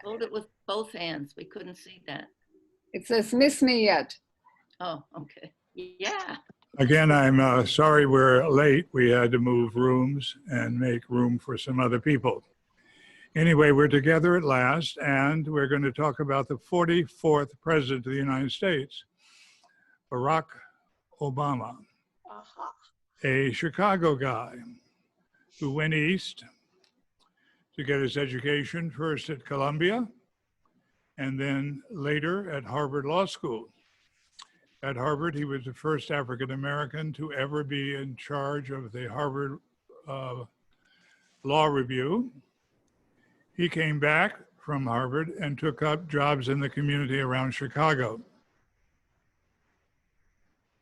Hold it with both hands. We couldn't see that. It says, miss me yet. Oh, okay. Yeah. Again, I'm sorry we're late. We had to move rooms and make room for some other people. Anyway, we're together at last, and we're going to talk about the 44th President of the United States, Barack Obama, a Chicago guy who went east to get his education, first at Columbia, and then later at Harvard Law School. At Harvard, he was the first African-American to ever be in charge of the Harvard Law Review. He came back from Harvard and took up jobs in the community around Chicago.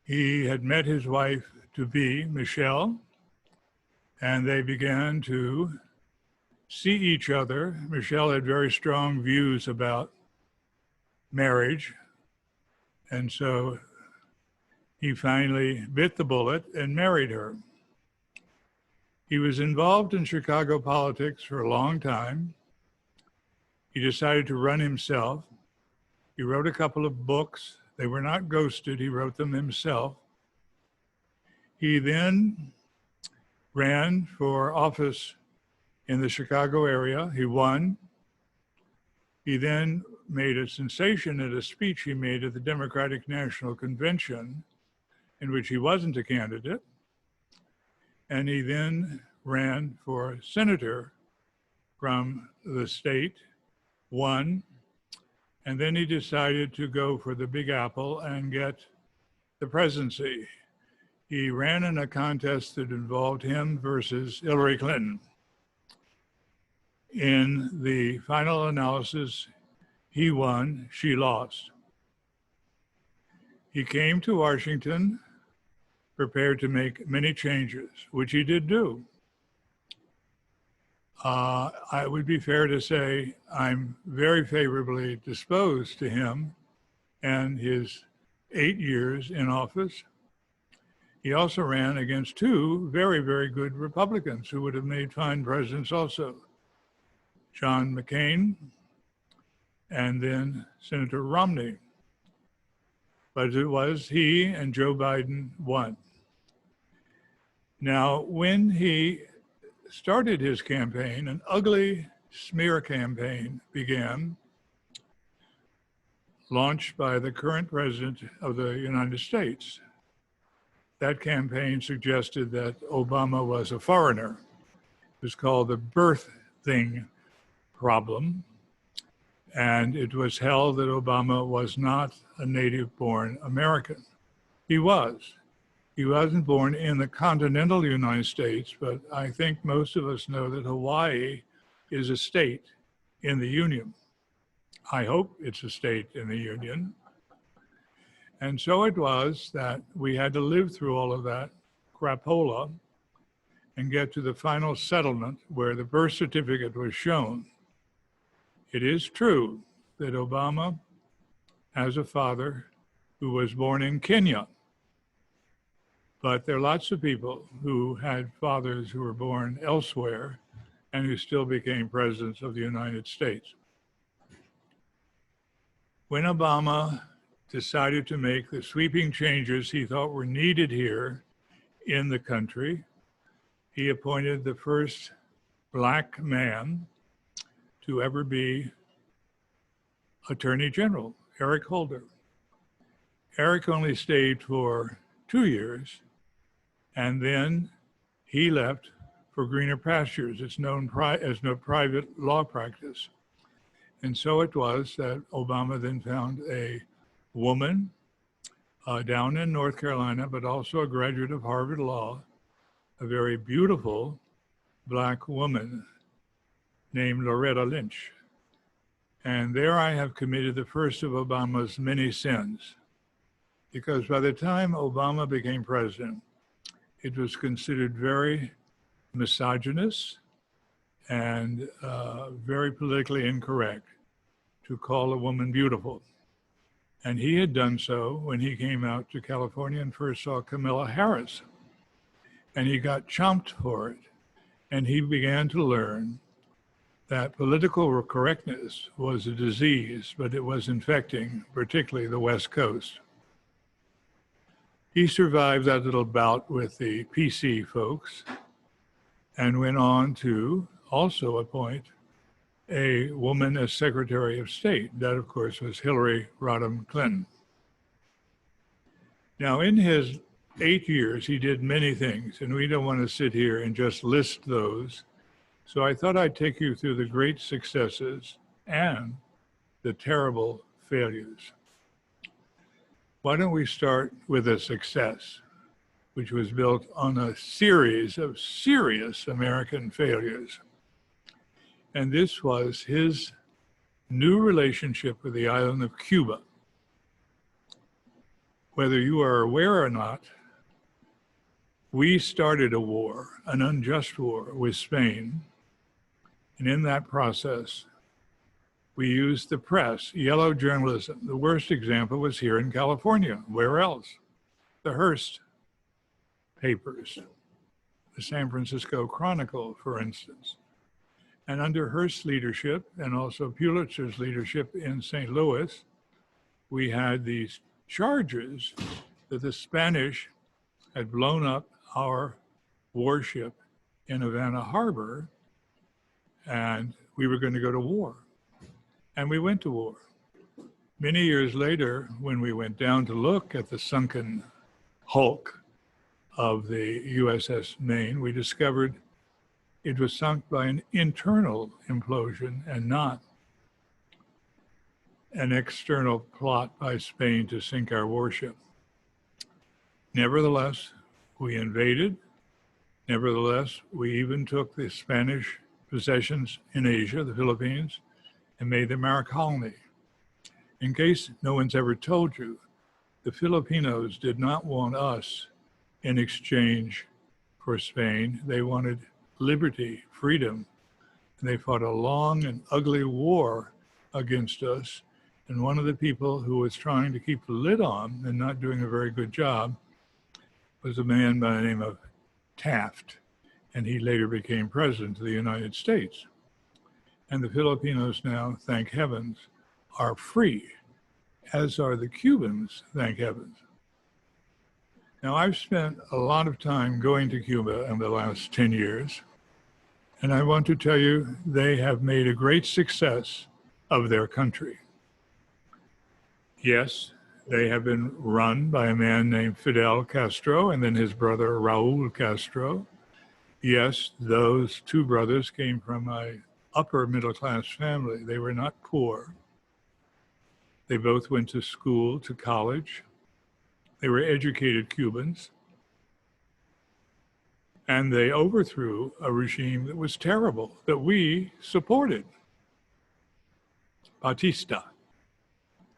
He had met his wife-to-be, Michelle, and they began to see each other. Michelle had very strong views about marriage, and so he finally bit the bullet and married her. He was involved in Chicago politics for a long time. He decided to run himself. He wrote a couple of books. They were not ghosted. He wrote them himself. He then ran for office in the Chicago area. He won. He then made a sensation at a speech he made at the Democratic National Convention, in which he wasn't a candidate. And he then ran for senator from the state, won, and then he decided to go for the Big Apple and get the presidency. He ran in a contest that involved him versus Hillary Clinton. In the final analysis, he won, she lost. He came to Washington prepared to make many changes, which he did do. I would be fair to say I'm very favorably disposed to him and his 8 years in office. He also ran against two very, very good Republicans who would have made fine presidents also, John McCain and then Senator Romney. But it was he and Joe Biden won. Now, when he started his campaign, an ugly smear campaign began, launched by the current president of the United States. That campaign suggested that Obama was a foreigner. It was called the birthing problem. And it was held that Obama was not a native-born American. He was. He wasn't born in the continental United States, but I think most of us know that Hawaii is a state in the Union. I hope it's a state in the Union. And so it was that we had to live through all of that crapola and get to the final settlement where the birth certificate was shown. It is true that Obama has a father who was born in Kenya. But there are lots of people who had fathers who were born elsewhere and who still became presidents of the United States. When Obama decided to make the sweeping changes he thought were needed here in the country, he appointed the first Black man to ever be Attorney General, Eric Holder. Eric only stayed for 2 years, and then he left for greener pastures. It's known as no private law practice. And so it was that Obama then found a woman down in North Carolina, but also a graduate of Harvard Law, a very beautiful Black woman named Loretta Lynch. And there I have committed the first of Obama's many sins, because by the time Obama became president, it was considered very misogynist and very politically incorrect to call a woman beautiful. And he had done so when he came out to California and first saw Kamala Harris. And he got chomped for it. And he began to learn that political correctness was a disease, but it was infecting particularly the West Coast. He survived that little bout with the PC folks and went on to also appoint a woman as Secretary of State. That, of course, was Hillary Rodham Clinton. Now, in his 8 years, he did many things, and we don't want to sit here and just list those. So I thought I'd take you through the great successes and the terrible failures. Why don't we start with a success, which was built on a series of serious American failures. And this was his new relationship with the island of Cuba. Whether you are aware or not, we started a war, an unjust war with Spain. And in that process, we used the press, yellow journalism. The worst example was here in California. Where else? The Hearst papers, the San Francisco Chronicle, for instance. And under Hearst's leadership, and also Pulitzer's leadership in St. Louis, we had these charges that the Spanish had blown up our warship in Havana Harbor, and we were going to go to war. And we went to war. Many years later, when we went down to look at the sunken hulk of the USS Maine, we discovered it was sunk by an internal implosion and not an external plot by Spain to sink our warship. Nevertheless, we invaded. Nevertheless, we even took the Spanish possessions in Asia, the Philippines, and made them our colony. In case no one's ever told you, the Filipinos did not want us in exchange for Spain. They wanted liberty, freedom, and they fought a long and ugly war against us. And one of the people who was trying to keep the lid on and not doing a very good job was a man by the name of Taft, and he later became president of the United States. And the Filipinos now, thank heavens, are free, as are the Cubans, thank heavens. Now, I've spent a lot of time going to Cuba in the last 10 years, and I want to tell you they have made a great success of their country. Yes, they have been run by a man named Fidel Castro and then his brother Raul Castro. Yes, those two brothers came from an upper middle class family. They were not poor. They both went to school, to college. They were educated Cubans. And they overthrew a regime that was terrible, that we supported. Batista,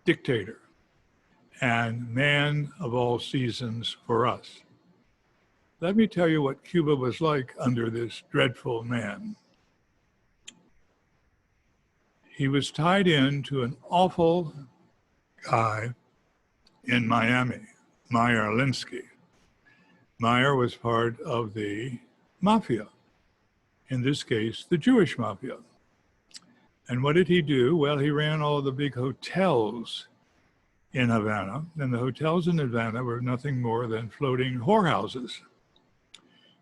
dictator, and man of all seasons for us. Let me tell you what Cuba was like under this dreadful man. He was tied in to an awful guy in Miami, Meyer Linsky. Meyer was part of the mafia, in this case, the Jewish mafia. And what did he do? Well, he ran all the big hotels in Havana, and the hotels in Havana were nothing more than floating whorehouses,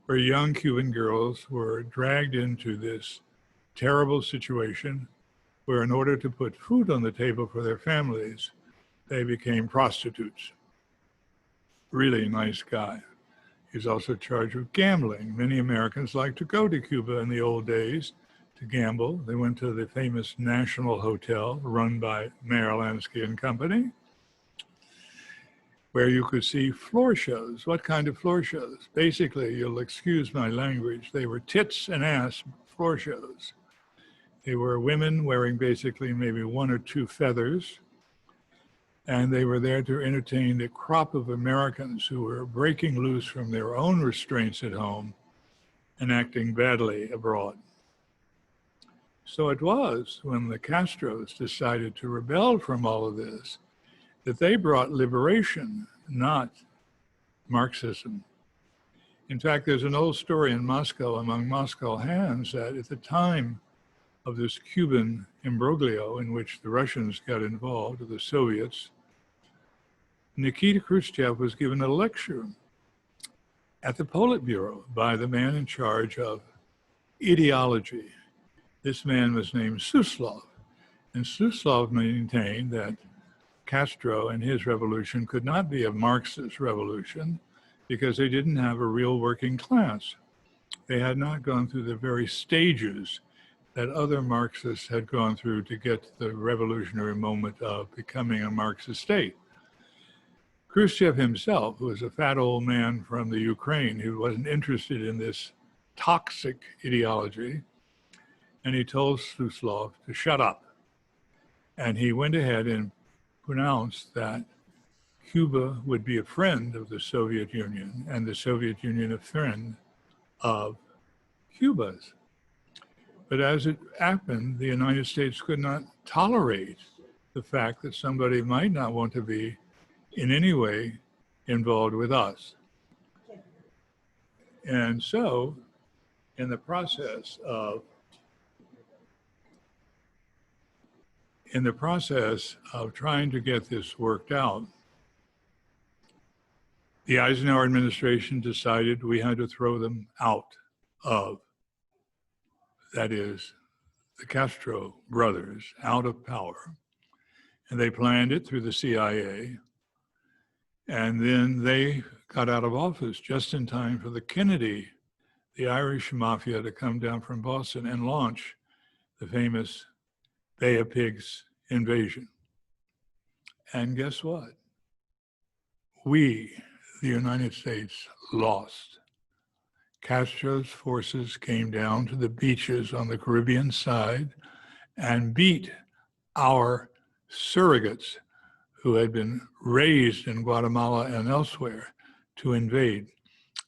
where young Cuban girls were dragged into this terrible situation where in order to put food on the table for their families, they became prostitutes. Really nice guy. He's also charged with gambling. Many Americans liked to go to Cuba in the old days to gamble. They went to the famous National Hotel run by Meyer Lansky and Company, where you could see floor shows. What kind of floor shows? Basically, you'll excuse my language, they were tits and ass floor shows. They were women wearing basically maybe one or two feathers, and they were there to entertain the crop of Americans who were breaking loose from their own restraints at home and acting badly abroad. So it was when the Castros decided to rebel from all of this that they brought liberation, not Marxism. In fact, there's an old story in Moscow among Moscow hands that at the time of this Cuban imbroglio in which the Russians got involved, or the Soviets, Nikita Khrushchev was given a lecture at the Politburo by the man in charge of ideology. This man was named Suslov, and Suslov maintained that Castro and his revolution could not be a Marxist revolution because they didn't have a real working class. They had not gone through the very stages that other Marxists had gone through to get to the revolutionary moment of becoming a Marxist state. Khrushchev himself, who was a fat old man from the Ukraine who wasn't interested in this toxic ideology, and he told Suslov to shut up. And he went ahead and pronounced that Cuba would be a friend of the Soviet Union and the Soviet Union a friend of Cuba's. But as it happened, the United States could not tolerate the fact that somebody might not want to be in any way involved with us. And so, in the process of trying to get this worked out, the Eisenhower administration decided we had to throw them out of, that is, the Castro brothers, out of power. And they planned it through the CIA. And then they got out of office just in time for the Kennedy, the Irish mafia, to come down from Boston and launch the famous Bay of Pigs invasion. And guess what? We, the United States, lost. Castro's forces came down to the beaches on the Caribbean side and beat our surrogates who had been raised in Guatemala and elsewhere to invade.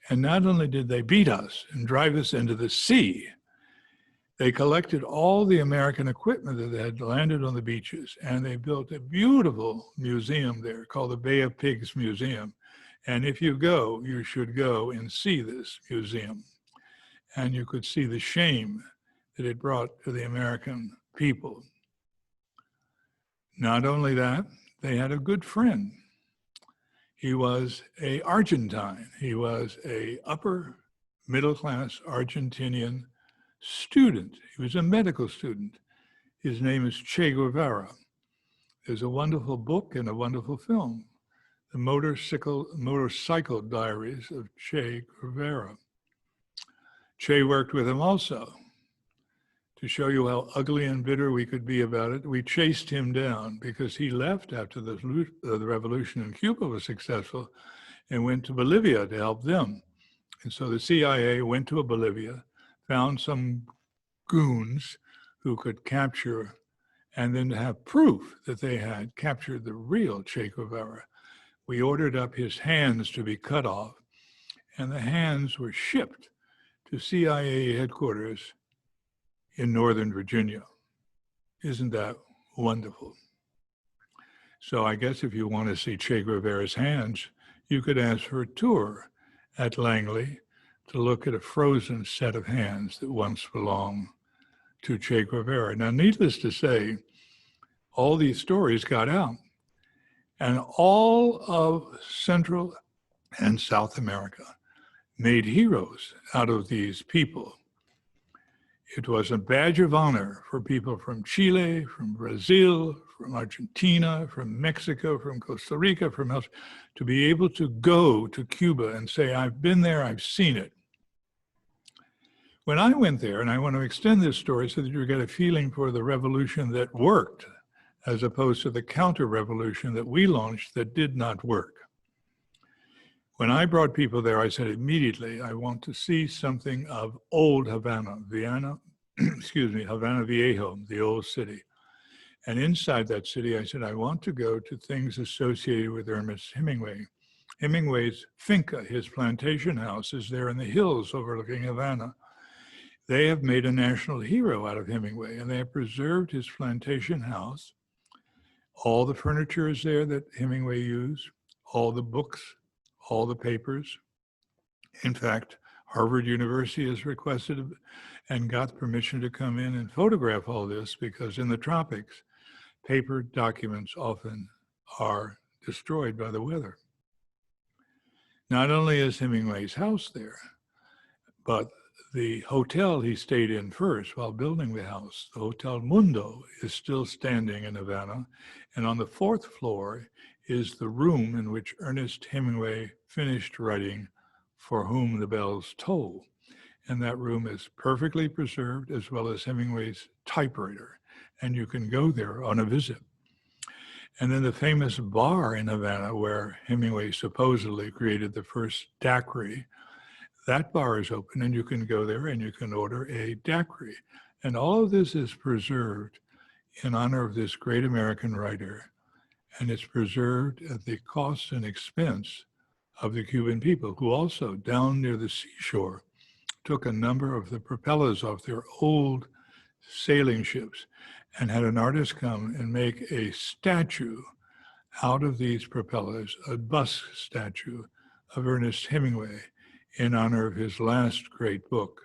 And not only did they beat us and drive us into the sea, they collected all the American equipment that had landed on the beaches, and they built a beautiful museum there called the Bay of Pigs Museum. And if you go, you should go and see this museum. And you could see the shame that it brought to the American people. Not only that, they had a good friend. He was an Argentine. He was a upper middle class Argentinian student. He was a medical student. His name is Che Guevara. There's a wonderful book and a wonderful film, The Motorcycle Diaries of Che Guevara. Che worked with him also. To show you how ugly and bitter we could be about it, we chased him down because he left after the revolution in Cuba was successful and went to Bolivia to help them. And so the CIA went to Bolivia, found some goons who could capture and then have proof that they had captured the real Che Guevara. We ordered up his hands to be cut off, and the hands were shipped to CIA headquarters in Northern Virginia. Isn't that wonderful? So I guess if you want to see Che Guevara's hands, you could ask for a tour at Langley to look at a frozen set of hands that once belonged to Che Guevara. Now, needless to say, all these stories got out, and all of Central and South America made heroes out of these people. It was a badge of honor for people from Chile, from Brazil, from Argentina, from Mexico, from Costa Rica, from elsewhere, to be able to go to Cuba and say, I've been there, I've seen it. When I went there, and I want to extend this story so that you get a feeling for the revolution that worked, as opposed to the counter-revolution that we launched that did not work. When I brought people there, I said immediately, I want to see something of old Havana, Havana Viejo, the old city. And inside that city, I said, I want to go to things associated with Ernest Hemingway. Hemingway's finca, his plantation house, is there in the hills overlooking Havana. They have made a national hero out of Hemingway, and they have preserved his plantation house. All the furniture is there that Hemingway used, all the books, all the papers. In fact, Harvard University has requested and got permission to come in and photograph all this because in the tropics, paper documents often are destroyed by the weather. Not only is Hemingway's house there, but the hotel he stayed in first while building the house, the Hotel Mundo, is still standing in Havana. And on the 4th floor is the room in which Ernest Hemingway finished writing For Whom the Bells Toll. And that room is perfectly preserved, as well as Hemingway's typewriter. And you can go there on a visit. And then the famous bar in Havana where Hemingway supposedly created the first daiquiri, that bar is open and you can go there and you can order a daiquiri. And all of this is preserved in honor of this great American writer. And it's preserved at the cost and expense of the Cuban people, who also, down near the seashore, took a number of the propellers off their old sailing ships and had an artist come and make a statue out of these propellers, a bust statue of Ernest Hemingway, in honor of his last great book,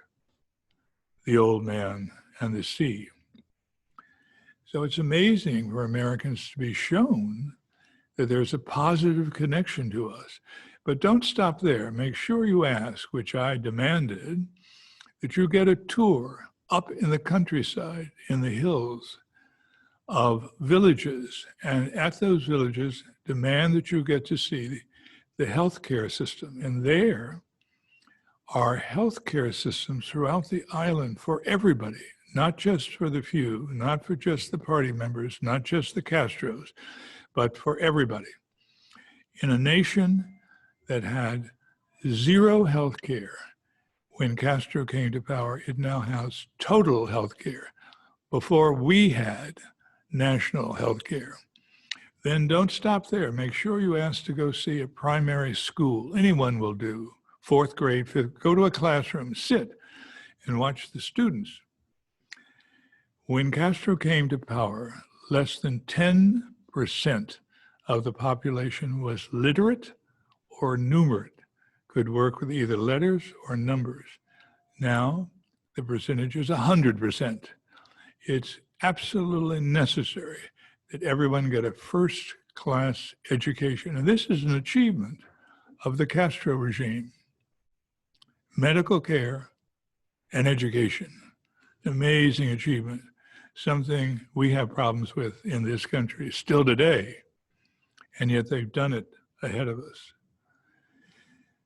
The Old Man and the Sea. So it's amazing for Americans to be shown that there's a positive connection to us. But don't stop there. Make sure you ask, which I demanded, that you get a tour up in the countryside, in the hills, of villages. And at those villages, demand that you get to see the healthcare system. And there are healthcare systems throughout the island for everybody, not just for the few, not for just the party members, not just the Castros, but for everybody. In a nation that had zero health care when Castro came to power, it now has total health care. Before we had national health care. Then don't stop there. Make sure you ask to go see a primary school. Anyone will do. 4th grade, 5th, go to a classroom, sit and watch the students. When Castro came to power, less than 10% of the population was literate or numerate, could work with either letters or numbers. Now, the percentage is 100%. It's absolutely necessary that everyone get a first-class education. And this is an achievement of the Castro regime. Medical care and education, amazing achievement, something we have problems with in this country still today, and yet they've done it ahead of us.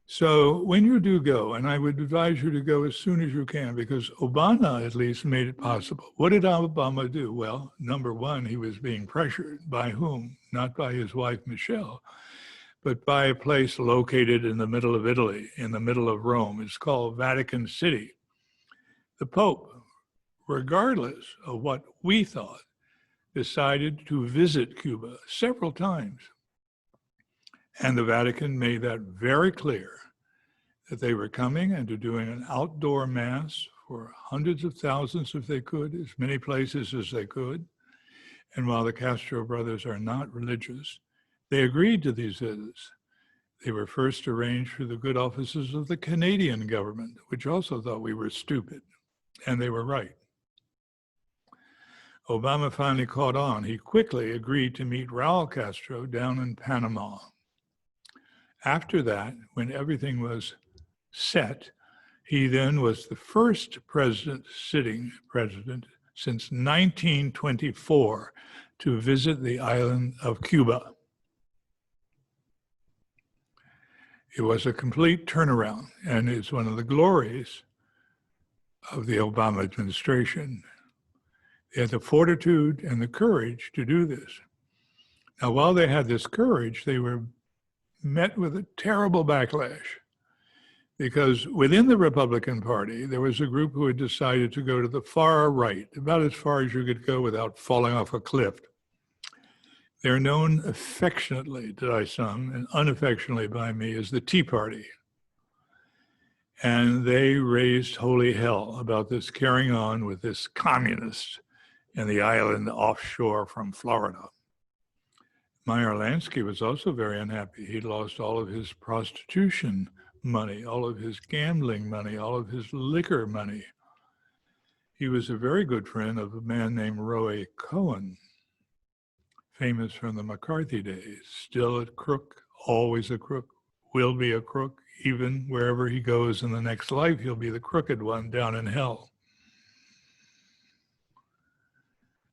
So when you do go, and I would advise you to go as soon as you can, because Obama at least made it possible. What did Obama do? Well, number one, he was being pressured. By whom? Not by his wife, Michelle, but by a place located in the middle of Italy, in the middle of Rome. It's called Vatican City. The Pope, regardless of what we thought, decided to visit Cuba several times. And the Vatican made that very clear, that they were coming and to doing an outdoor mass for hundreds of thousands if they could, as many places as they could. And while the Castro brothers are not religious, they agreed to these visits. They were first arranged through the good offices of the Canadian government, which also thought we were stupid, and they were right. Obama finally caught on. He quickly agreed to meet Raul Castro down in Panama. After that, when everything was set, he then was the first sitting president since 1924 to visit the island of Cuba. It was a complete turnaround, and it's one of the glories of the Obama administration. They had the fortitude and the courage to do this. Now, while they had this courage, they were met with a terrible backlash, because within the Republican Party, there was a group who had decided to go to the far right, about as far as you could go without falling off a cliff. They're known affectionately by some and unaffectionately by me as the Tea Party. And they raised holy hell about this carrying on with this communist in the island offshore from Florida. Meyer Lansky was also very unhappy. He'd lost all of his prostitution money, all of his gambling money, all of his liquor money. He was a very good friend of a man named Roy Cohen, famous from the McCarthy days, still a crook, always a crook, will be a crook, even wherever he goes in the next life, he'll be the crooked one down in hell.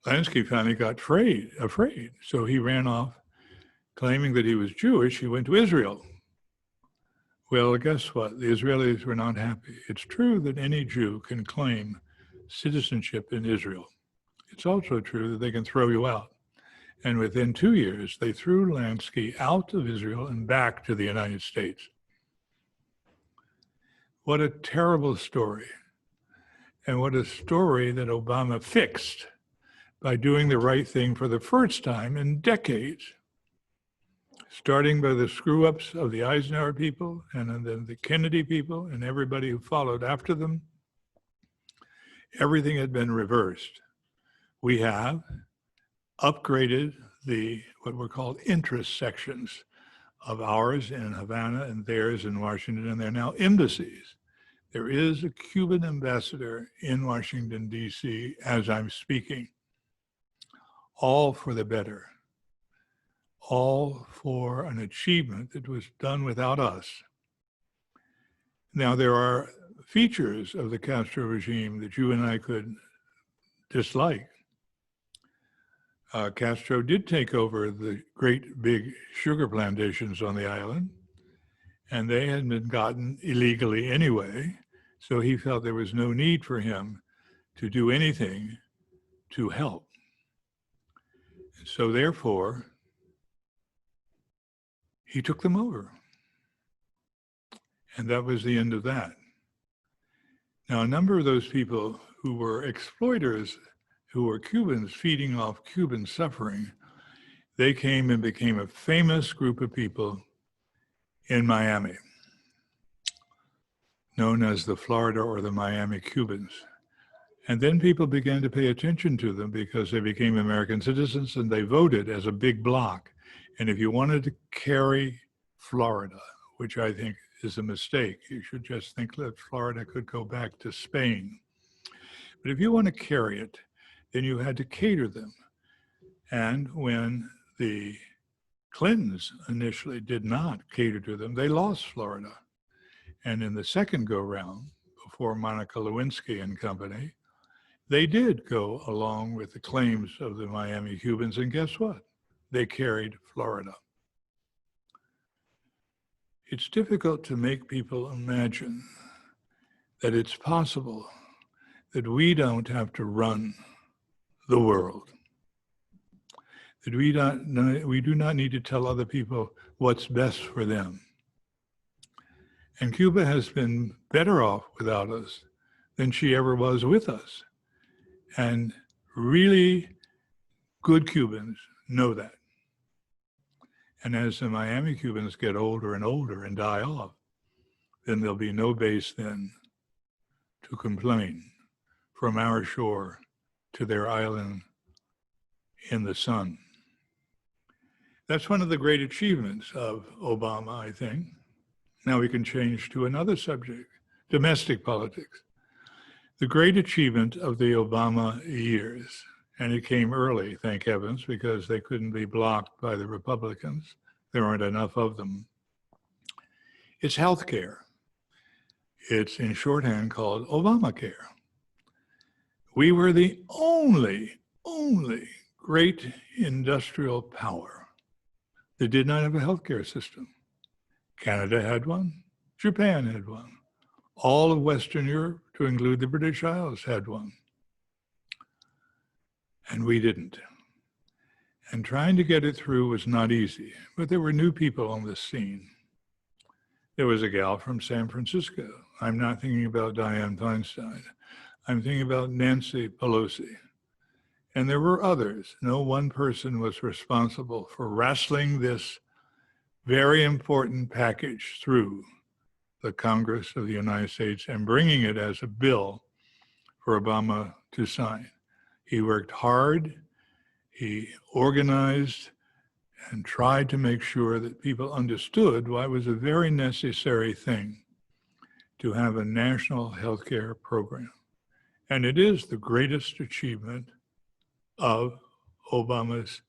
Lansky finally got afraid. So he ran off claiming that he was Jewish. He went to Israel. Well, guess what? The Israelis were not happy. It's true that any Jew can claim citizenship in Israel. It's also true that they can throw you out. And within 2 years, they threw Lansky out of Israel and back to the United States. What a terrible story. And what a story that Obama fixed by doing the right thing for the first time in decades, starting by the screw-ups of the Eisenhower people and then the Kennedy people and everybody who followed after them. Everything had been reversed. We have upgraded what were called interest sections of ours in Havana and theirs in Washington, and they're now embassies. There is a Cuban ambassador in Washington, D.C. as I'm speaking, all for the better, all for an achievement that was done without us. Now, there are features of the Castro regime that you and I could dislike. Castro did take over the great big sugar plantations on the island, and they had been gotten illegally anyway, so he felt there was no need for him to do anything to help. So therefore, he took them over. And that was the end of that. Now, a number of those people who were exploiters, who were Cubans feeding off Cuban suffering, they came and became a famous group of people in Miami, known as the Florida or the Miami Cubans. And then people began to pay attention to them because they became American citizens and they voted as a big bloc. And if you wanted to carry Florida, which I think is a mistake, you should just think that Florida could go back to Spain. But if you want to carry it, then you had to cater them. And when the Clintons initially did not cater to them, they lost Florida. And in the second go-round, before Monica Lewinsky and company, they did go along with the claims of the Miami Cubans, and guess what? They carried Florida. It's difficult to make people imagine that it's possible that we don't have to run the world, that we do not need to tell other people what's best for them. And Cuba has been better off without us than she ever was with us. And really good Cubans know that. And as the Miami Cubans get older and older and die off, then there'll be no base then to complain from our shore to their island in the sun. That's one of the great achievements of Obama, I think. Now we can change to another subject, domestic politics. The great achievement of the Obama years, and it came early, thank heavens, because they couldn't be blocked by the Republicans. There aren't enough of them. It's healthcare. It's in shorthand called Obamacare. We were the only great industrial power that did not have a healthcare system. Canada had one, Japan had one. All of Western Europe, to include the British Isles, had one. And we didn't. And trying to get it through was not easy, but there were new people on the scene. There was a gal from San Francisco. I'm not thinking about Dianne Feinstein. I'm thinking about Nancy Pelosi. And there were others. No one person was responsible for wrestling this very important package through the Congress of the United States and bringing it as a bill for Obama to sign. He worked hard, he organized, and tried to make sure that people understood why it was a very necessary thing to have a national healthcare program. And it is the greatest achievement of Obama's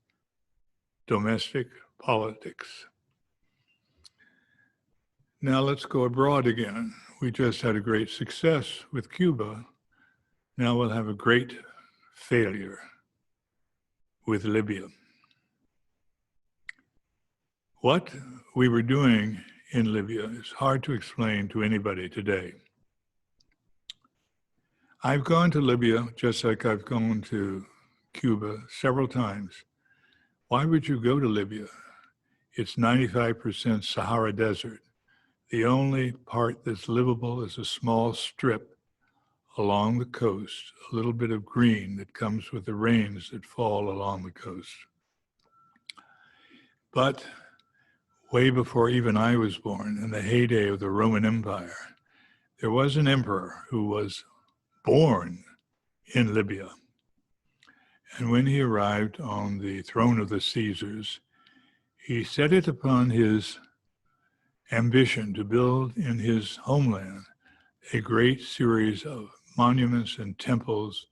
domestic politics. Now let's go abroad again. We just had a great success with Cuba. Now we'll have a great failure with Libya. What we were doing in Libya is hard to explain to anybody today. I've gone to Libya just like I've gone to Cuba several times. Why would you go to Libya? It's 95% Sahara Desert. The only part that's livable is a small strip along the coast, a little bit of green that comes with the rains that fall along the coast. But way before even I was born, in the heyday of the Roman Empire, there was an emperor who was born in Libya. And when he arrived on the throne of the Caesars, he set it upon his ambition to build in his homeland a great series of monuments and temples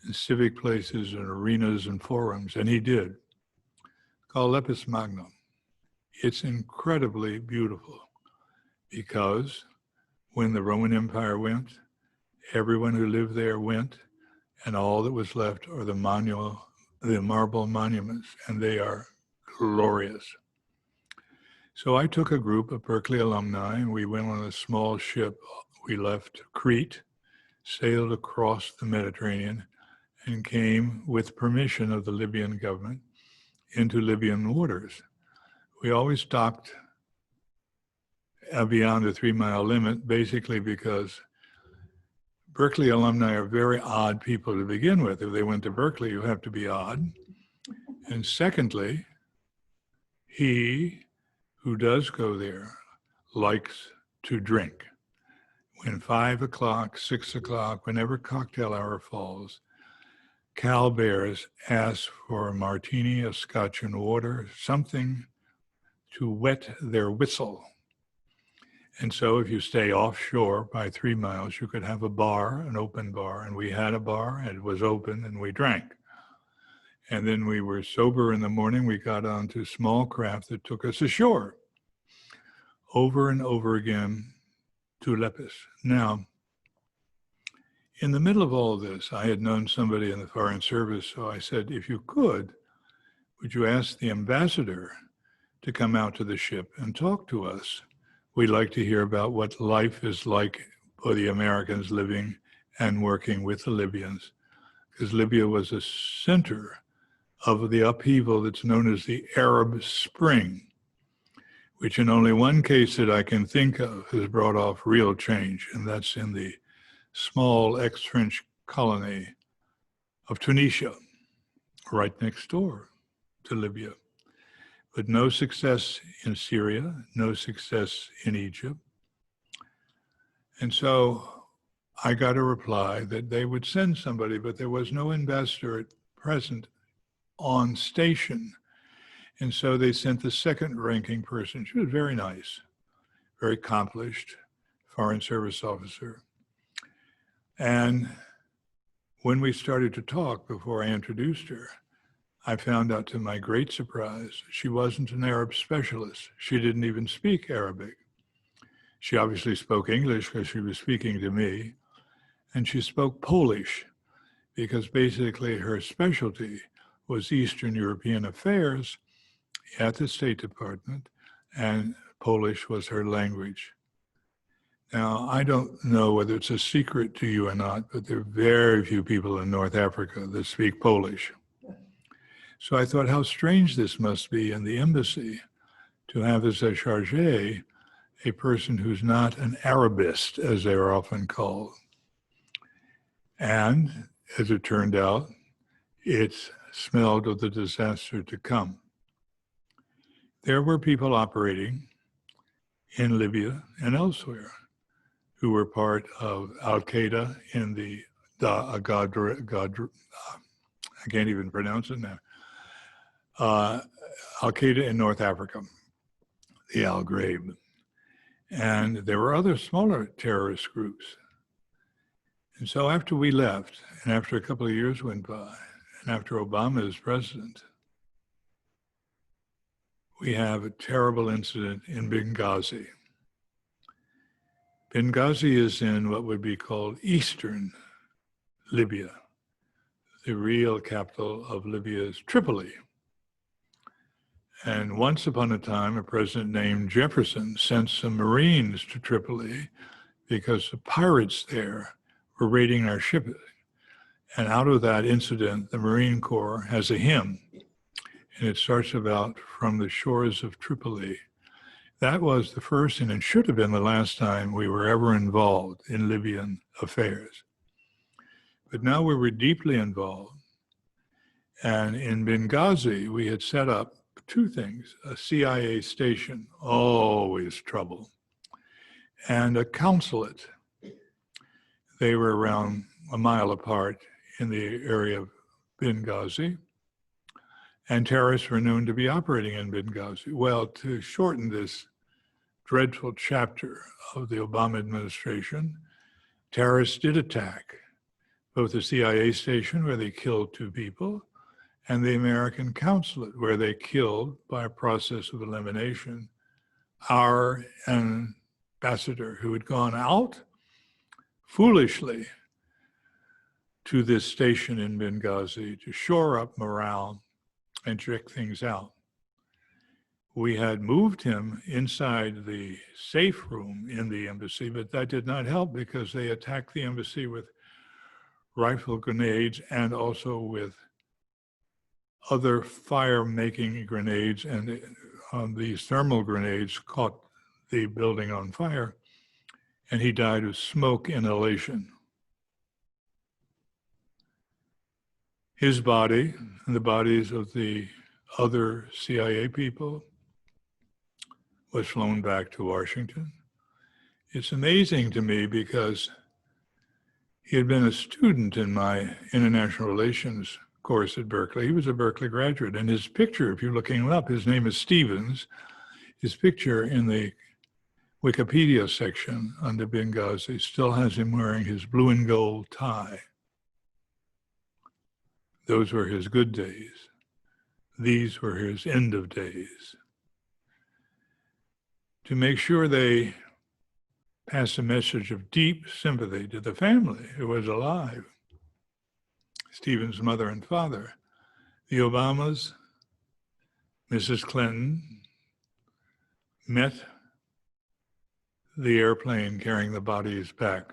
and civic places and arenas and forums, and he did, called Lepus Magnum. It's incredibly beautiful because when the Roman Empire went, everyone who lived there went, and all that was left are the marble monuments, and they are glorious. So I took a group of Berkeley alumni, and we went on a small ship. We left Crete, sailed across the Mediterranean, and came, with permission of the Libyan government, into Libyan waters. We always stopped beyond the 3-mile limit, basically because Berkeley alumni are very odd people to begin with. If they went to Berkeley, you have to be odd. And secondly, he who does go there likes to drink. When 5 o'clock, 6 o'clock, whenever cocktail hour falls, Cal Bears ask for a martini, a scotch and water, something to wet their whistle. And so if you stay offshore by 3 miles, you could have a bar, an open bar, and we had a bar, and it was open, and we drank. And then we were sober in the morning. We got onto small craft that took us ashore over and over again to Lepus. Now, in the middle of all this, I had known somebody in the Foreign Service, so I said, if you could, would you ask the ambassador to come out to the ship and talk to us? We'd like to hear about what life is like for the Americans living and working with the Libyans, because Libya was a center of the upheaval that's known as the Arab Spring, which in only one case that I can think of has brought off real change, and that's in the small ex-French colony of Tunisia, right next door to Libya. But no success in Syria, no success in Egypt. And so I got a reply that they would send somebody, but there was no ambassador at present on station. And so they sent the second ranking person. She was very nice, very accomplished Foreign Service officer. And when we started to talk, before I introduced her, I found out to my great surprise, she wasn't an Arab specialist. She didn't even speak Arabic. She obviously spoke English because she was speaking to me, and she spoke Polish because basically her specialty was Eastern European affairs at the State Department, and Polish was her language. Now, I don't know whether it's a secret to you or not, but there are very few people in North Africa that speak Polish. So I thought how strange this must be in the embassy to have as a chargé a person who's not an Arabist, as they are often called. And as it turned out, it smelled of the disaster to come. There were people operating in Libya and elsewhere who were part of Al-Qaeda in the I can't even pronounce it now. Al-Qaeda in North Africa, the Al Ghraib. And there were other smaller terrorist groups. And so after we left, and after a couple of years went by, and after Obama is president, we have a terrible incident in Benghazi. Benghazi is in what would be called Eastern Libya. The real capital of Libya is Tripoli. And once upon a time, a president named Jefferson sent some Marines to Tripoli because the pirates there were raiding our ship. And out of that incident, the Marine Corps has a hymn, and it starts about "From the shores of Tripoli." That was the first, and it should have been the last time we were ever involved in Libyan affairs. But now we were deeply involved. And in Benghazi, we had set up two things: a CIA station, always trouble, and a consulate. They were around a mile apart in the area of Benghazi, and terrorists were known to be operating in Benghazi. Well, to shorten this dreadful chapter of the Obama administration, terrorists did attack both the CIA station, where they killed 2 people, and the American consulate, where they killed, by a process of elimination, our ambassador who had gone out foolishly to this station in Benghazi to shore up morale and check things out. We had moved him inside the safe room in the embassy, but that did not help because they attacked the embassy with rifle grenades and also with other fire-making grenades, and these thermal grenades caught the building on fire, and he died of smoke inhalation. His body and the bodies of the other CIA people was flown back to Washington. It's amazing to me because he had been a student in my international relations course at Berkeley. He was a Berkeley graduate, and his picture, if you're looking him up, his name is Stevens. His picture in the Wikipedia section under Benghazi still has him wearing his blue and gold tie. Those were his good days. These were his end of days. To make sure they passed a message of deep sympathy to the family who was alive, Stephen's mother and father, the Obamas, Mrs. Clinton, met the airplane carrying the bodies back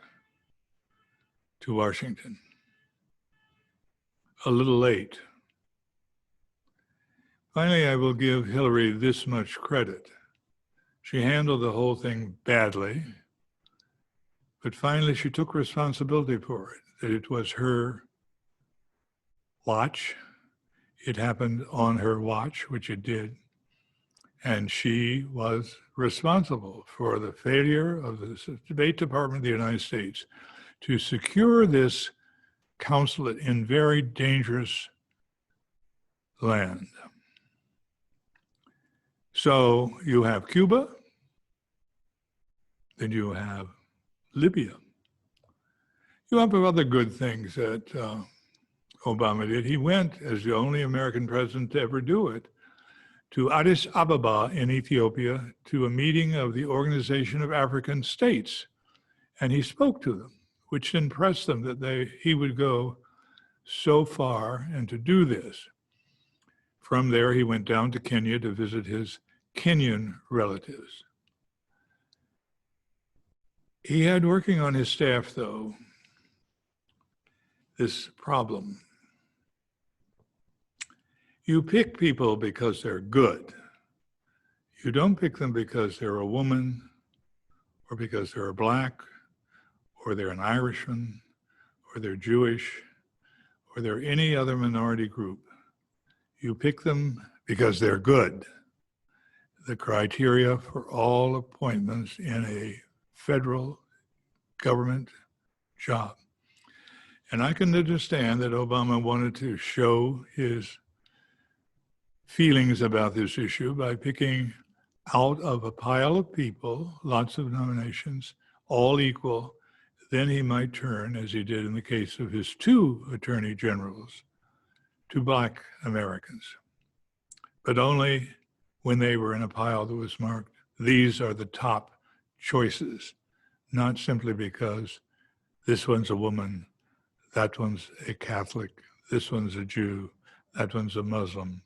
to Washington. A little late. Finally, I will give Hillary this much credit. She handled the whole thing badly, but finally she took responsibility for it, that it was her watch. It happened on her watch, which it did, and she was responsible for the failure of the State Department of the United States to secure this consulate in very dangerous land. So you have Cuba, then you have Libya. You have other good things that Obama did. He went, as the only American president to ever do it, to Addis Ababa in Ethiopia to a meeting of the Organization of African States. And he spoke to them, which impressed them that he would go so far and to do this. From there, he went down to Kenya to visit his Kenyan relatives. He had working on his staff, though, this problem. You pick people because they're good. You don't pick them because they're a woman, or because they're a Black, or they're an Irishman, or they're Jewish, or they're any other minority group. You pick them because they're good. The criteria for all appointments in a federal government job. And I can understand that Obama wanted to show his feelings about this issue by picking out of a pile of people, lots of nominations, all equal. Then he might turn, as he did in the case of his two attorney generals, to Black Americans, but only when they were in a pile that was marked, these are the top choices, not simply because this one's a woman, that one's a Catholic, this one's a Jew, that one's a Muslim.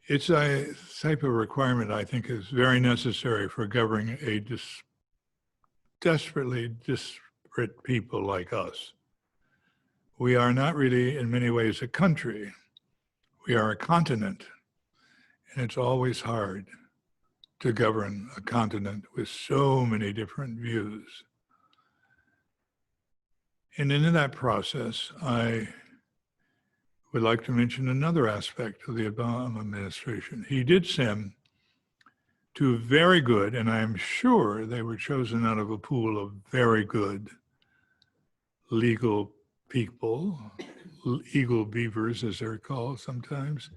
It's a type of requirement I think is very necessary for governing a desperately disparate people like us. We are not really, in many ways, a country. We are a continent, and it's always hard to govern a continent with so many different views. And in that process, I would like to mention another aspect of the Obama administration. He did send two very good, and I am sure they were chosen out of a pool of very good legal people, legal beavers as they're called sometimes.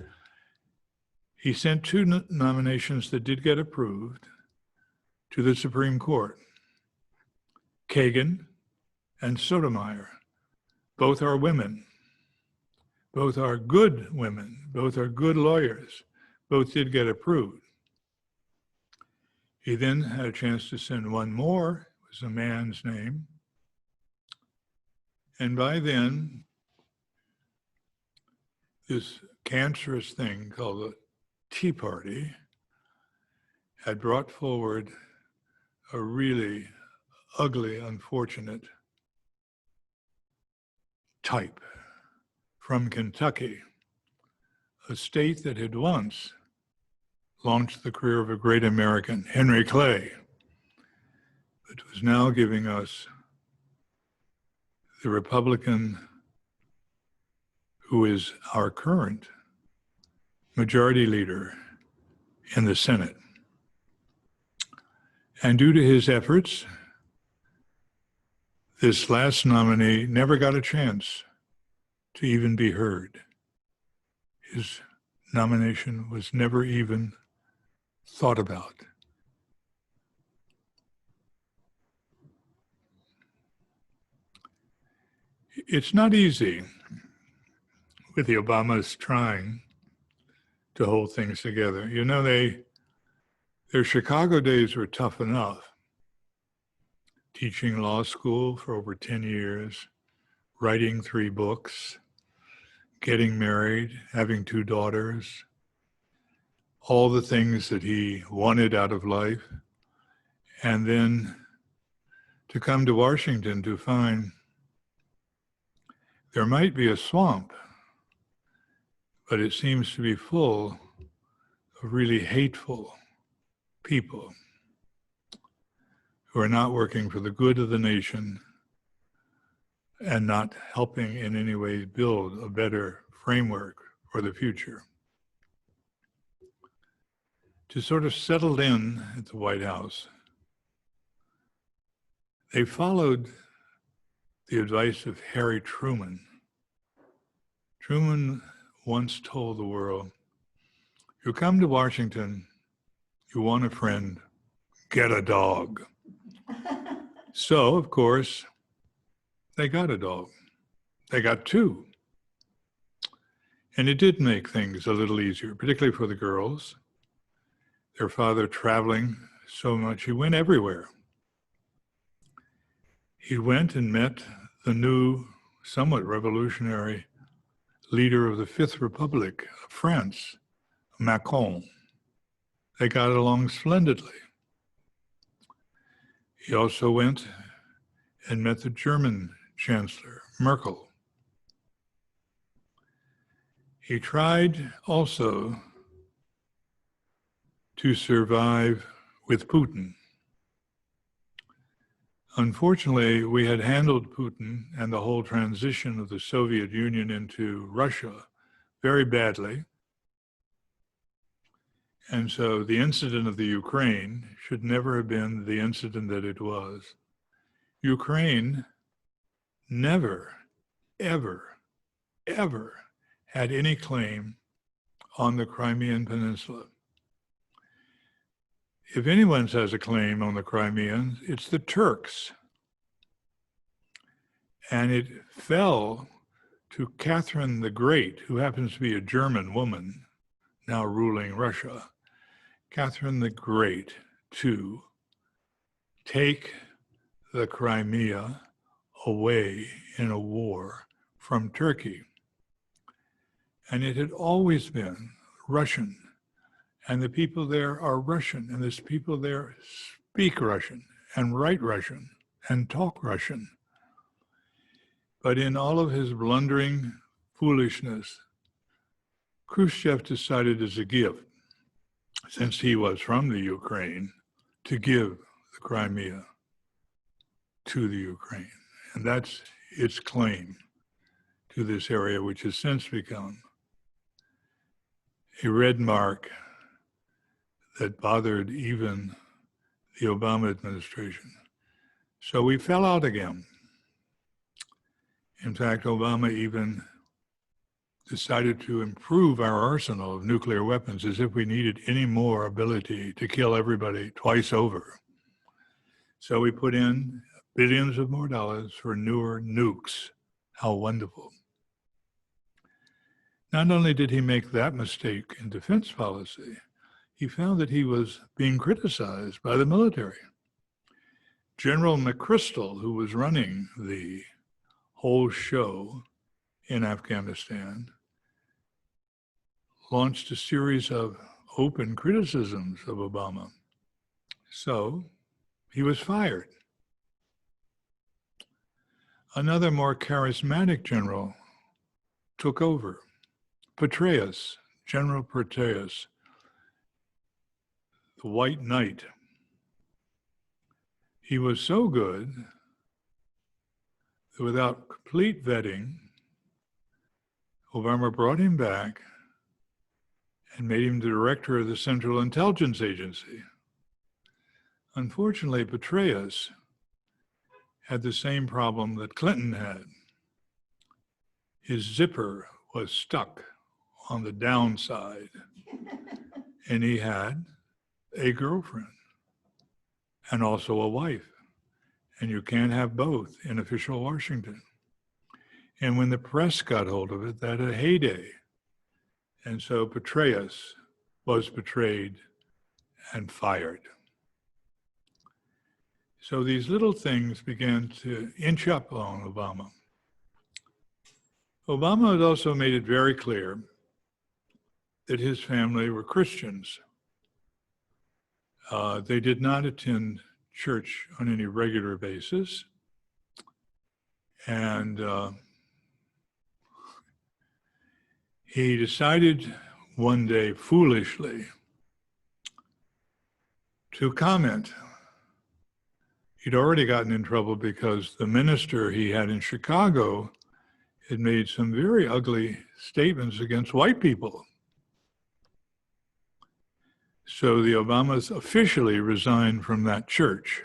He sent two nominations that did get approved to the Supreme Court, Kagan and Sotomayor. Both are women. Both are good women. Both are good lawyers. Both did get approved. He then had a chance to send one more. It was a man's name. And by then, this cancerous thing called the Tea Party had brought forward a really ugly, unfortunate type from Kentucky, a state that had once launched the career of a great American, Henry Clay, but was now giving us the Republican who is our current majority leader in the Senate. And due to his efforts, this last nominee never got a chance to even be heard. His nomination was never even thought about. It's not easy with the Obamas trying to hold things together. You know, their Chicago days were tough enough. Teaching law school for over 10 years, writing 3 books, getting married, having 2 daughters, all the things that he wanted out of life. And then to come to Washington to find there might be a swamp, but it seems to be full of really hateful people who are not working for the good of the nation and not helping in any way build a better framework for the future. To sort of settle in at the White House, they followed the advice of Harry Truman. Truman once told the world, you come to Washington, you want a friend, get a dog. So, of course, they got a dog. They got 2. And it did make things a little easier, particularly for the girls. Their father traveling so much, he went everywhere. He went and met the new, somewhat revolutionary leader of the Fifth Republic of France, Macron. They got along splendidly. He also went and met the German Chancellor, Merkel. He tried also to survive with Putin. Unfortunately, we had handled Putin and the whole transition of the Soviet Union into Russia very badly. And so the incident of the Ukraine should never have been the incident that it was. Ukraine never, ever, ever had any claim on the Crimean Peninsula. If anyone has a claim on the Crimeans, it's the Turks. And it fell to Catherine the Great, who happens to be a German woman now ruling Russia, Catherine the Great, to take the Crimea away in a war from Turkey. And it had always been Russian. And the people there are Russian, and the people there speak Russian and write Russian and talk Russian. But in all of his blundering foolishness, Khrushchev decided as a gift, since he was from the Ukraine, to give the Crimea to the Ukraine. And that's its claim to this area, which has since become a red mark that bothered even the Obama administration. So we fell out again. In fact, Obama even decided to improve our arsenal of nuclear weapons as if we needed any more ability to kill everybody twice over. So we put in billions of more dollars for newer nukes. How wonderful. Not only did he make that mistake in defense policy, he found that he was being criticized by the military. General McChrystal, who was running the whole show in Afghanistan, launched a series of open criticisms of Obama. So he was fired. Another more charismatic general took over. Petraeus, General Petraeus, the White Knight. He was so good that without complete vetting, Obama brought him back and made him the director of the Central Intelligence Agency. Unfortunately, Petraeus had the same problem that Clinton had. His zipper was stuck on the downside, and he had a girlfriend and also a wife, and you can't have both in official Washington. And when the press got hold of it, that had a heyday. And so Petraeus was betrayed and fired. So these little things began to inch up on Obama. Obama had also made it very clear that his family were Christians. They did not attend church on any regular basis. And he decided one day, foolishly, to comment. He'd already gotten in trouble because the minister he had in Chicago had made some very ugly statements against white people. So the Obamas officially resigned from that church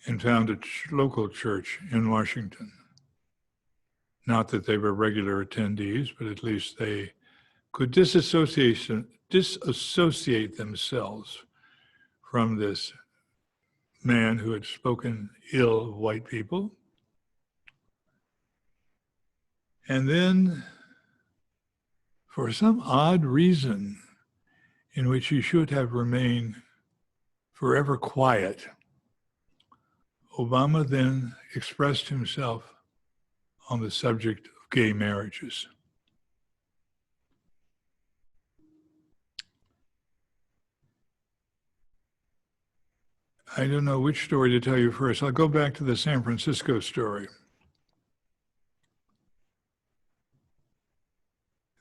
and founded a local church in Washington. Not that they were regular attendees, but at least they could disassociate themselves from this man who had spoken ill of white people. And then, for some odd reason in which he should have remained forever quiet, Obama then expressed himself on the subject of gay marriages. I don't know which story to tell you first. I'll go back to the San Francisco story.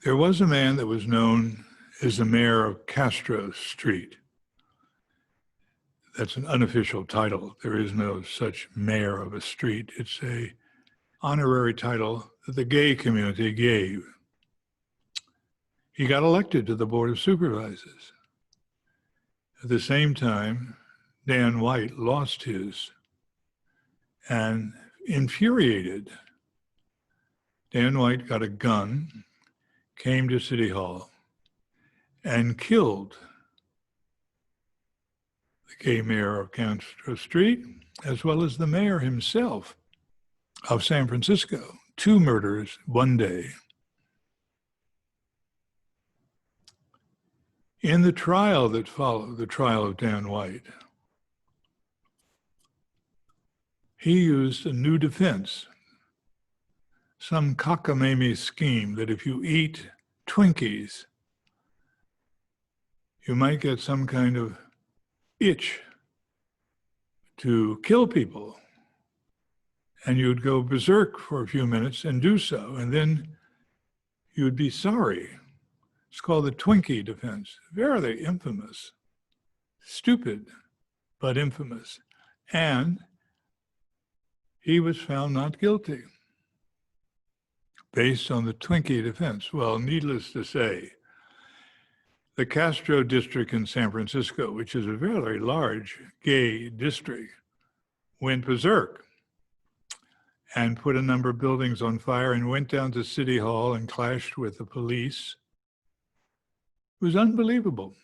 There was a man that was known as the mayor of Castro Street. That's an unofficial title. There is no such mayor of a street. It's a honorary title that the gay community gave. He got elected to the Board of Supervisors. At the same time, Dan White lost his, and infuriated, Dan White got a gun came to City Hall and killed the gay mayor of Castro Street, as well as the mayor himself of San Francisco. 2 murders one day. In the trial that followed, the trial of Dan White, he used a new defense, some cockamamie scheme that if you eat Twinkies, you might get some kind of itch to kill people. And you'd go berserk for a few minutes and do so, and then you'd be sorry. It's called the Twinkie defense. Very infamous. Stupid, but infamous. And he was found not guilty based on the Twinkie defense. Well, needless to say, the Castro district in San Francisco, which is a very large gay district, went berserk and put a number of buildings on fire and went down to City Hall and clashed with the police. It was unbelievable.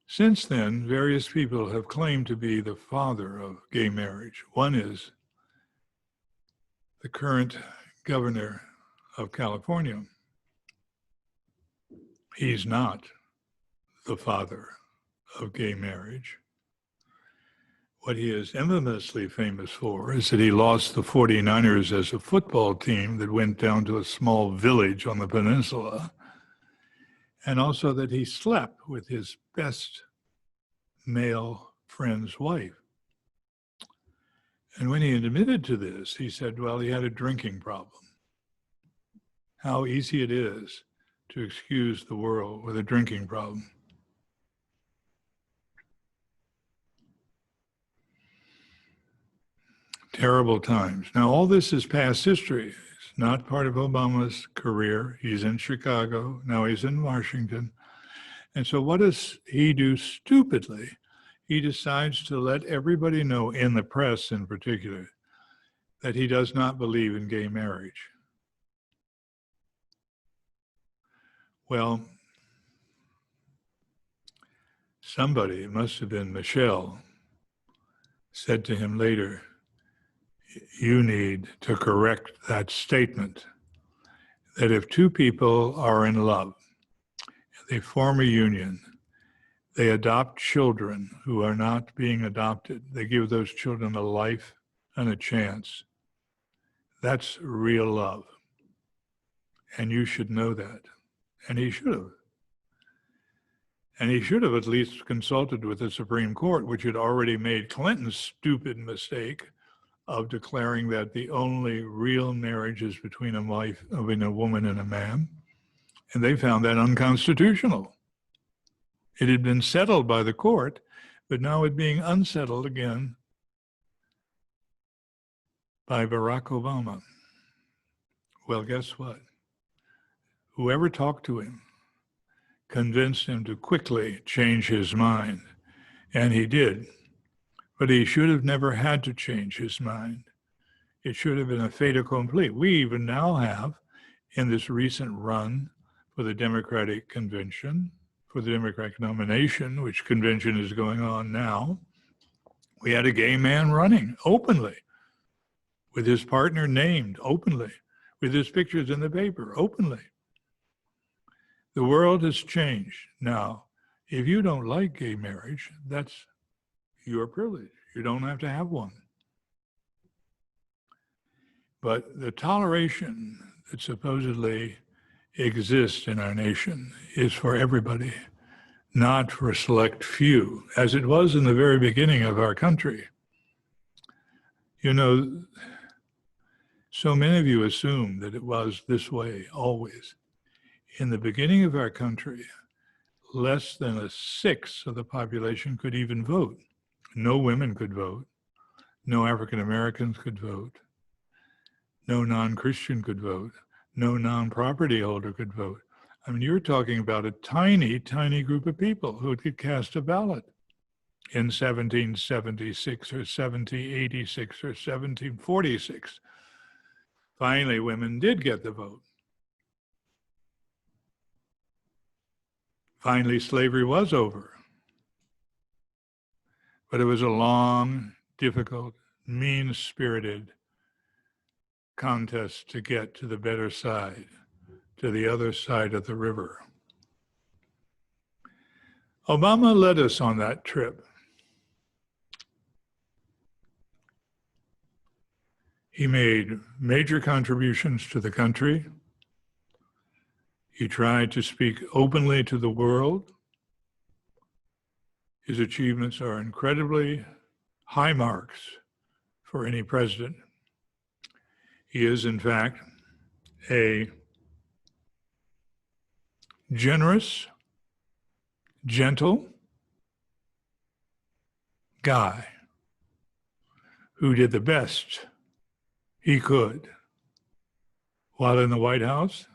Since then, various people have claimed to be the father of gay marriage. One is the current governor of California. He's not the father of gay marriage. What he is infamously famous for is that he lost the 49ers as a football team that went down to a small village on the peninsula, and also that he slept with his best male friend's wife. And when he admitted to this, he said, well, he had a drinking problem. How easy it is to excuse the world with a drinking problem. Terrible times. Now, all this is past history. It's not part of Obama's career. He's in Chicago. Now he's in Washington. And so what does he do stupidly? He decides to let everybody know, in the press in particular, that he does not believe in gay marriage. Well, somebody, it must have been Michelle, said to him later, you need to correct that statement, that if 2 people are in love, they form a union, they adopt children who are not being adopted, they give those children a life and a chance. That's real love. And you should know that. And he should have. And he should have at least consulted with the Supreme Court, which had already made Clinton's stupid mistake of declaring that the only real marriage is between a woman and a man. And they found that unconstitutional. It had been settled by the court, but now it's being unsettled again by Barack Obama. Well, guess what? Whoever talked to him convinced him to quickly change his mind, and he did. But he should have never had to change his mind. It should have been a fait accompli. We even now have, in this recent run for the Democratic convention, for the Democratic nomination, which convention is going on now, we had a gay man running openly, with his partner named openly, with his pictures in the paper openly. The world has changed. Now, if you don't like gay marriage, that's your privilege. You don't have to have one. But the toleration that supposedly exists in our nation is for everybody, not for a select few, as it was in the very beginning of our country. You know, so many of you assume that it was this way always. In the beginning of our country, less than 1/6 of the population could even vote. No women could vote. No African Americans could vote. No non-Christian could vote. No non-property holder could vote. I mean, you're talking about a tiny, tiny group of people who could cast a ballot in 1776 or 1786 or 1746. Finally, women did get the vote. Finally, slavery was over. But it was a long, difficult, mean-spirited contest to get to the better side, to the other side of the river. Obama led us on that trip. He made major contributions to the country. He tried to speak openly to the world. His achievements are incredibly high marks for any president. He is, in fact, a generous, gentle guy who did the best he could while in the White House.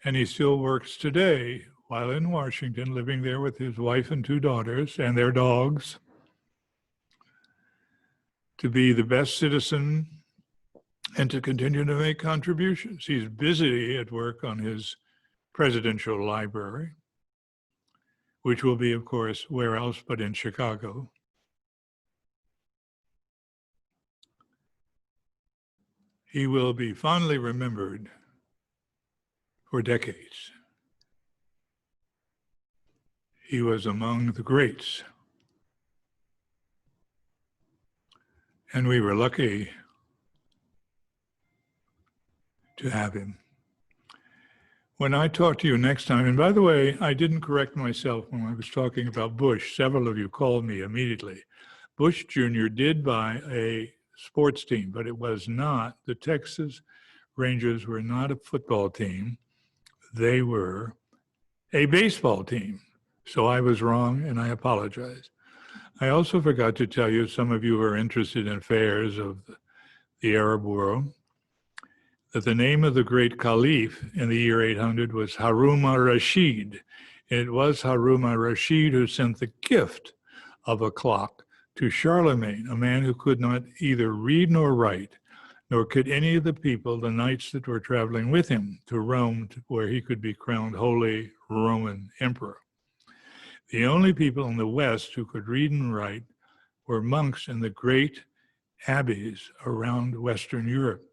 And he still works today while in Washington, living there with his wife and 2 daughters and their dogs, to be the best citizen and to continue to make contributions. He's busy at work on his presidential library, which will be, of course, where else but in Chicago. He will be fondly remembered for decades. He was among the greats. And we were lucky to have him. When I talk to you next time, and by the way, I didn't correct myself when I was talking about Bush. Several of you called me immediately. Bush Jr. did buy a sports team, but it was not, the Texas Rangers were not a football team. They were a baseball team. So I was wrong, and I apologize. I also forgot to tell you, some of you who are interested in affairs of the Arab world, that the name of the great caliph in the year 800 was Harun al-Rashid. It was Harun al-Rashid who sent the gift of a clock to Charlemagne, a man who could not either read nor write, nor could any of the people, the knights that were traveling with him to Rome, where he could be crowned Holy Roman Emperor. The only people in the West who could read and write were monks in the great abbeys around Western Europe.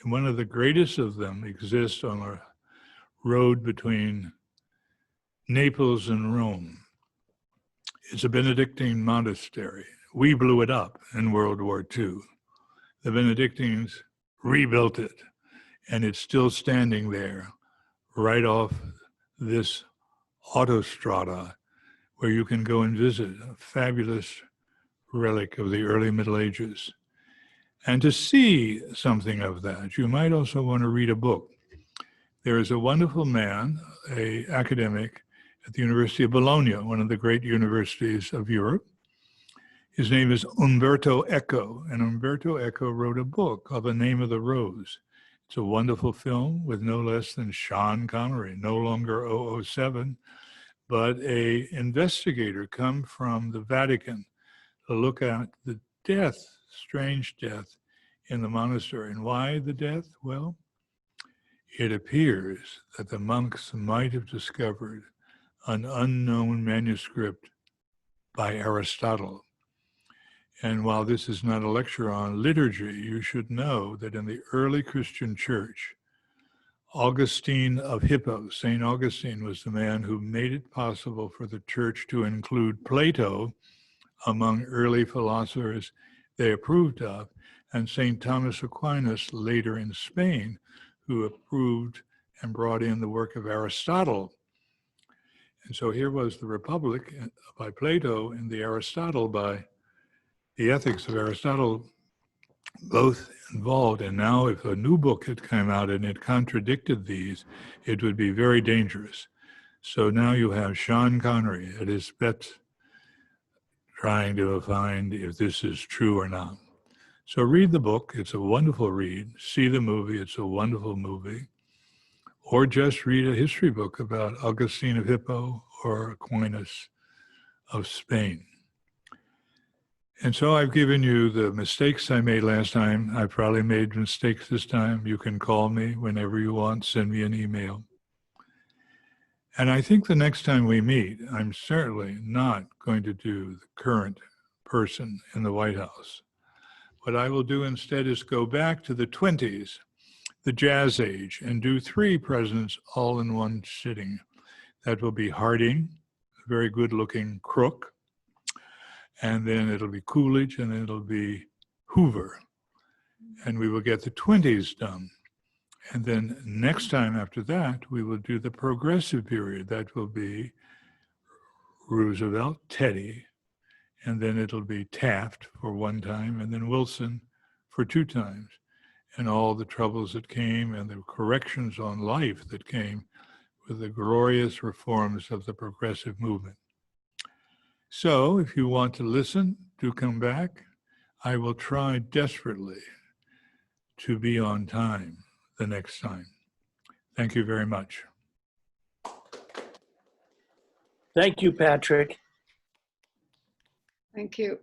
And one of the greatest of them exists on a road between Naples and Rome. It's a Benedictine monastery. We blew it up in World War II. The Benedictines rebuilt it, and it's still standing there right off this autostrada where you can go and visit, a fabulous relic of the early Middle Ages. And to see something of that, you might also want to read a book. There is a wonderful man, an academic at the University of Bologna, one of the great universities of Europe. His name is Umberto Eco, and Umberto Eco wrote a book called The Name of the Rose. It's a wonderful film with no less than Sean Connery, no longer 007, but an investigator come from the Vatican to look at the death, strange death in the monastery. And why the death? Well, it appears that the monks might have discovered an unknown manuscript by Aristotle. And while this is not a lecture on liturgy, you should know that in the early Christian church, Augustine of Hippo, St. Augustine, was the man who made it possible for the church to include Plato among early philosophers they approved of, and St. Thomas Aquinas later in Spain, who approved and brought in the work of Aristotle. And so here was the Republic by Plato and the Aristotle by the Ethics of Aristotle, both involved. And now if a new book had come out and it contradicted these, it would be very dangerous. So now you have Sean Connery at his best trying to find if this is true or not. So read the book. It's a wonderful read. See the movie. It's a wonderful movie. Or just read a history book about Augustine of Hippo or Aquinas of Spain. And so I've given you the mistakes I made last time. I probably made mistakes this time. You can call me whenever you want, send me an email. And I think the next time we meet, I'm certainly not going to do the current person in the White House. What I will do instead is go back to the 20s, the Jazz Age, and do 3 presidents all in one sitting. That will be Harding, a very good-looking crook, and then it'll be Coolidge, and then it'll be Hoover. And we will get the 20s done. And then next time after that, we will do the progressive period. That will be Roosevelt, Teddy, and then it'll be Taft for 1 time, and then Wilson for 2 times. And all the troubles that came and the corrections on life that came with the glorious reforms of the progressive movement. So if you want to listen, do come back. I will try desperately to be on time the next time. Thank you very much. Thank you, Patrick. Thank you.